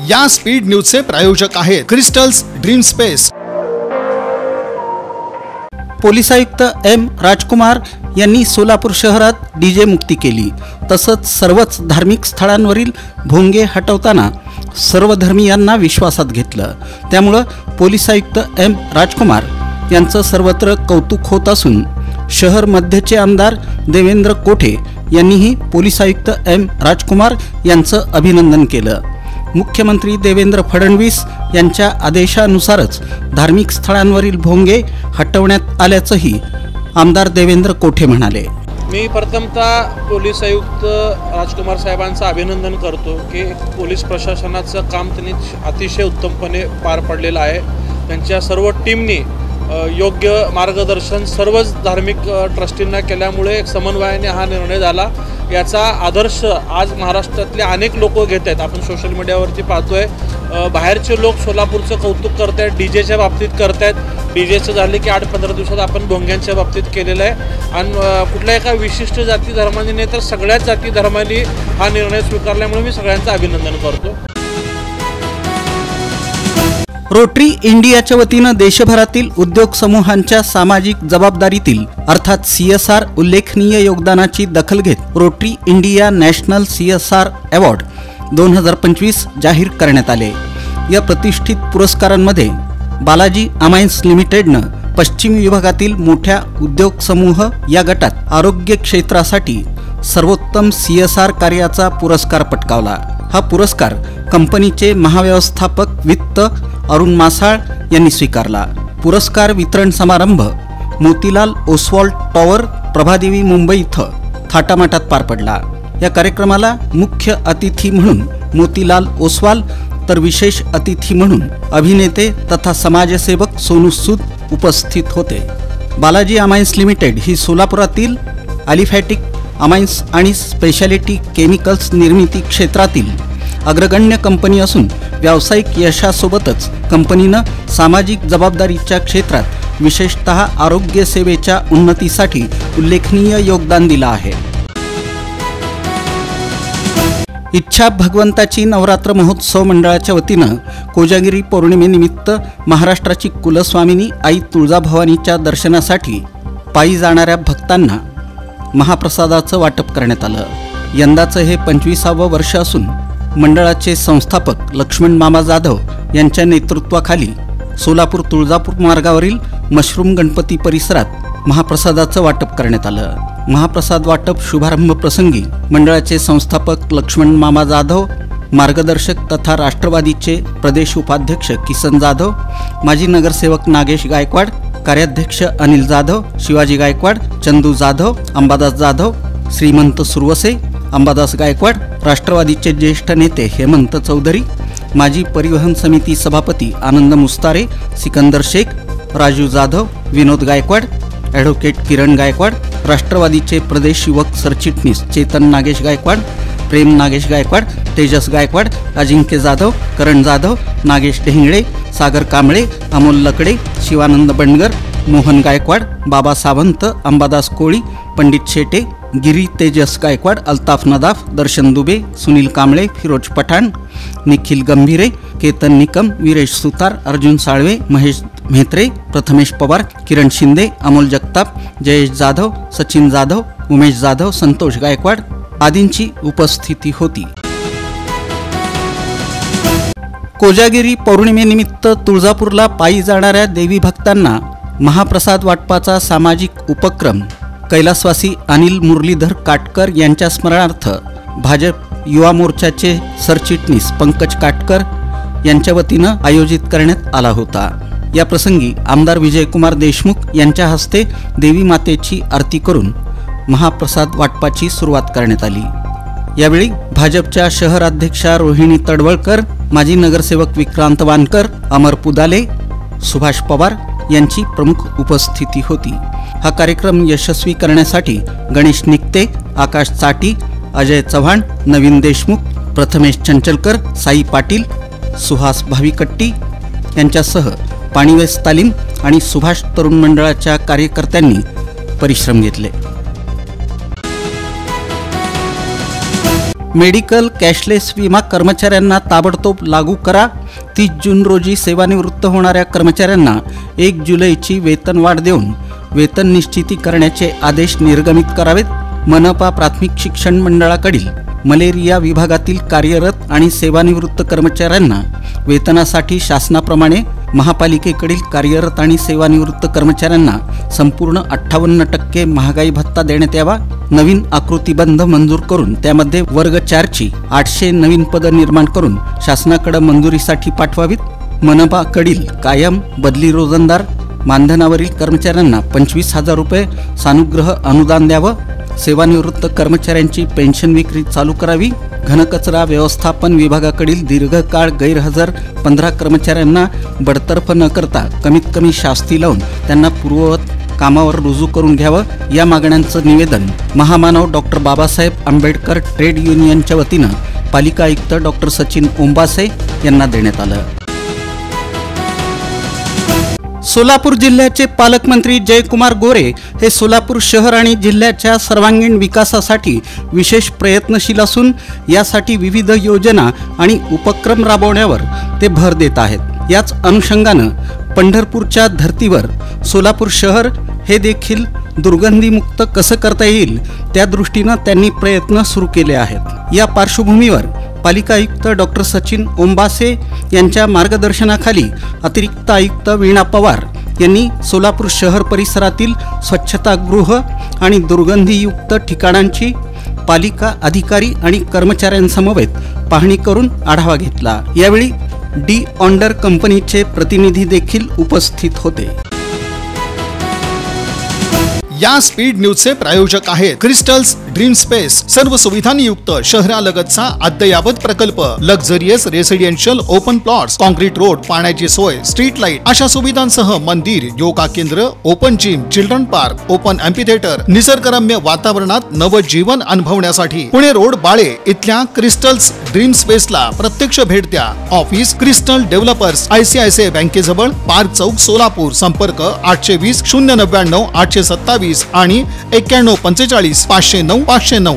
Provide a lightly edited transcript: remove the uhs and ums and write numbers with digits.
या स्पीड न्यूजचे प्रायोजक आहेत क्रिस्टल्स ड्रीम स्पेस। पोलीस आयुक्त एम राजकुमार यांनी सोलापूर शहरात डीजे मुक्ती केली। तसंच सर्वच धार्मिक स्थळांवरील भोंगे हटवताना सर्व धर्मीयांना विश्वासात घेतलं। त्यामुळे पोलीस आयुक्त एम राजकुमार यांचं सर्वत्र कौतुक होत असून शहर मध्यचे आमदार देवेंद्र कोठे यांनीही पोलीस आयुक्त एम राजकुमार यांचं अभिनंदन केलं। मुख्यमंत्री देवेंद्र फडणवीस यांच्या आदेशानुसारच धार्मिक स्थळांवरील भोंगे हटवण्यात आल्याचंही आमदार देवेंद्र कोठे म्हणाले। मी प्रथमतः पोलीस आयुक्त राजकुमार साहेबांचं अभिनंदन करतो की पोलीस प्रशासनाचं काम त्यांनी अतिशय उत्तमपणे पार पाडलेलं आहे। त्यांच्या सर्व टीमनी योग्य मार्गदर्शन सर्वच धार्मिक ट्रस्टींना केल्यामुळे एक समन्वयाने हा निर्णय झाला। याचा आदर्श आज महाराष्ट्रातले अनेक लोक घेत आहेत। आपण सोशल मीडियावरती पाहतोय बाहेरचे लोक सोलापूरचं कौतुक करत आहेत, डीजेच्या बाबतीत करत आहेत। डीजेचं झाले की 8-15 दिवसात आपण भोंग्यांच्या बाबतीत केलेलं आहे आणि कुठल्या एका विशिष्ट जाती धर्माने नाही तर सगळ्याच जाती धर्मांनी हा निर्णय स्वीकारल्यामुळे मी सगळ्यांचं अभिनंदन करतो। रोटरी इंडियाच्या वतीनं देशभरातील उद्योग समूहांच्या सामाजिक जबाबदारीतील अर्थात CSR उल्लेखनीय योगदानाची दखल घेत rotary India national CSR award 2025 जाहीर करण्यात आले। या प्रतिष्ठित पुरस्कारांमध्ये बालाजी अमायन्स लिमिटेडनं पश्चिम विभागातील मोठ्या उद्योग समूह या गटात आरोग्य क्षेत्रासाठी सर्वोत्तम CSR कार्याचा पुरस्कार पटकावला। हा पुरस्कार कंपनीचे महाव्यवस्थापक वित्त अरुण मासाळ यांनी स्वीकारला। पुरस्कार वितरण समारंभ मोतीलाल ओसवाल टॉवर प्रभादेवी मुंबई इथं थाटामाटात पार पडला। या कार्यक्रमाला मुख्य अतिथी म्हणून मोतीलाल ओसवाल तर विशेष अतिथी म्हणून अभिनेते तथा समाजसेवक सोनू सूद उपस्थित होते। बालाजी अमायन्स लिमिटेड ही सोलापुरातील ॲलिफॅटिक अमायन्स आणि स्पेशालिटी केमिकल्स निर्मिती क्षेत्रातील अग्रगण्य कंपनी असून व्यावसायिक यशासोबतच कंपनीनं सामाजिक जबाबदारीच्या क्षेत्रात विशेषतः आरोग्य सेवेच्या उन्नतीसाठी उल्लेखनीय योगदान दिलं आहे। इच्छा भगवंताची नवरात्र महोत्सव मंडळाच्या वतीनं कोजागिरी पौर्णिमेनिमित्त महाराष्ट्राची कुलस्वामिनी आई तुळजाभवानीच्या दर्शनासाठी पायी जाणाऱ्या भक्तांना महाप्रसादाचं वाटप करण्यात आलं। यंदाचं हे 25वे वर्ष असून मंडळाचे संस्थापक लक्ष्मण मामा जाधव यांच्या नेतृत्वाखाली सोलापूर तुळजापूर मार्गावरील मशरूम गणपती परिसरात महाप्रसादाचं वाटप करण्यात आलं। महाप्रसाद वाटप शुभारंभ प्रसंगी मंडळाचे संस्थापक लक्ष्मण मामा जाधव, मार्गदर्शक तथा राष्ट्रवादीचे प्रदेश उपाध्यक्ष किसन जाधव, माजी नगरसेवक नागेश गायकवाड, कार्याध्यक्ष अनिल जाधव, शिवाजी गायकवाड, चंदू जाधव, अंबादास जाधव, श्रीमंत सुरवसे, अंबादास गायकवाड, राष्ट्रवादीचे ज्येष्ठ नेते हेमंत चौधरी, माजी परिवहन समिती सभापती आनंद मुस्तारे, सिकंदर शेख, राजू जाधव, विनोद गायकवाड, ॲडव्होकेट किरण गायकवाड, राष्ट्रवादीचे प्रदेश युवक सरचिटणीस चेतन नागेश गायकवाड, प्रेम नागेश गायकवाड, तेजस गायकवाड, अजिंक्य जाधव, करण जाधव, नागेश ढेंगळे, सागर कांबळे, अमोल लकडे, शिवानंद बंडगर, मोहन गायकवाड, बाबा सावंत, अंबादास कोळी, पंडित शेटे, गिरी तेजस गायकवाड, अल्ताफ नदाफ, दर्शन दुबे, सुनील कांबळे, फिरोज पठाण, निखिल गंभीरे, केतन निकम, वीरेश सुतार, अर्जुन साळवे, महेश म्हेत्रे, प्रथमेश पवार, किरण शिंदे, अमोल जगताप, जयेश जाधव, सचिन जाधव, उमेश जाधव, संतोष गायकवाड आदींची उपस्थिती होती। कोजागिरी पौर्णिमेनिमित्त तुळजापूरला पायी जाणाऱ्या देवी भक्तांना महाप्रसाद वाटपाचा सामाजिक उपक्रम कैलासवासी अनिल मुरलीधर काटकर यांच्या स्मरणार्थ भाजप युवा मोर्चाचे सरचिटणीस पंकज काटकर यांच्या वतीनं आयोजित करण्यात आला होता। या प्रसंगी आमदार विजयकुमार देशमुख यांच्या हस्ते देवी मातेची आरती करून महाप्रसाद वाटपाची सुरुवात करण्यात आली। यावेळी भाजपच्या शहराध्यक्षा रोहिणी तडवळकर, माजी नगरसेवक विक्रांत वानकर, अमर पुदाले, सुभाष पवार यांची प्रमुख उपस्थिती होती। हा कार्यक्रम यशस्वी करण्यासाठी गणेश निकते, आकाश चाटी, अजय चव्हाण, नवीन देशमुख, प्रथमेश चंचलकर, साई पाटील, सुहास भाविकट्टी यांच्यासह पाणीवेस तालीम आणि सुभाष तरुण मंडळाच्या कार्यकर्त्यांनी परिश्रम घेतले। मेडिकल कॅशलेस विमा कर्मचाऱ्यांना ताबडतोब लागू करा. 30 जून रोजी सेवानिवृत्त होणाऱ्या कर्मचाऱ्यांना 1 जुलैची वेतनवाढ देऊन वेतन निश्चिती करण्याचे आदेश निर्गमित करावेत. मनपा प्राथमिक शिक्षण मंडळाकडील मलेरिया विभागातील कार्यरत आणि सेवानिवृत्त कर्मचाऱ्यांना वेतनासाठी शासनाप्रमाणे महापालिकेकडील कार्यरत आणि सेवानिवृत्त कर्मचाऱ्यांना संपूर्ण 58% महागाई भत्ता देण्यात यावा. नवीन आकृतीबंध मंजूर करून त्यामध्ये वर्ग 4ची 800 नवीन पदं निर्माण करून शासनाकडे मंजुरीसाठी पाठवावीत. मनपाकडील कायम बदली रोजंदार मानधनावरील कर्मचाऱ्यांना 25,000 रुपये सानुग्रह अनुदान द्यावं. सेवानिवृत्त कर्मचाऱ्यांची पेन्शन विक्री चालू करावी. घनकचरा व्यवस्थापन विभागाकडील दीर्घकाळ गैरहजर 15 कर्मचाऱ्यांना बडतर्फ न करता कमीत कमी शास्ती लावून त्यांना पूर्ववत कामावर रुजू करून घ्यावं. या मागण्यांचं निवेदन महामानव डॉक्टर बाबासाहेब आंबेडकर ट्रेड युनियनच्या वतीनं पालिका आयुक्त डॉक्टर सचिन ओंबासे यांना देण्यात आलं. सोलापूर जिल्ह्याचे पालकमंत्री जयकुमार गोरे हे सोलापूर शहर आणि जिल्ह्याच्या सर्वांगीण विकासासाठी विशेष प्रयत्नशील असून यासाठी विविध योजना आणि उपक्रम राबवण्यावर ते भर देत आहेत. याच अनुषंगानं पंढरपूरच्या धर्तीवर सोलापूर शहर हे देखील दुर्गंधीमुक्त कसं करता येईल त्या दृष्टीनं त्यांनी प्रयत्न सुरू केले आहेत. या पार्श्वभूमीवर पालिका आयुक्त डॉक्टर सचिन ओंबासे यांच्या मार्गदर्शनाखाली अतिरिक्त आयुक्त वीणा पवार यांनी सोलापूर शहर परिसरातील स्वच्छतागृह आणि दुर्गंधीयुक्त ठिकाणांची पालिका अधिकारी आणि कर्मचाऱ्यांसमवेत पाहणी करून आढावा घेतला. यावेळी डी ऑन्डर कंपनीचे प्रतिनिधी देखील उपस्थित होते. या स्पीड न्यूजचे प्रायोजक आहेत क्रिस्टल्स ड्रीम स्पेस. सर्व सुविधांनी युक्त शहरालगतचा अद्ययावत प्रकल्प. Luxurious residential open plots, concrete road, पाण्याची सोय, स्ट्रीट लाईट अशा सुविधांसह मंदिर, योगा केंद्र, open gym, children park, open amphitheatre, निसर्गरम्य वातावरणात नवजीवन अनुभवण्यासाठी पुणे रोड बाळे इथल्या क्रिस्टल्स ड्रीम स्पेसला प्रत्यक्ष भेट द्या. ऑफिस क्रिस्टल डेव्हलपर्स, ICICI बँकेजवळ, पार्क चौक, सोलापूर. संपर्क 820 099 827 आणि 91 45 509 509.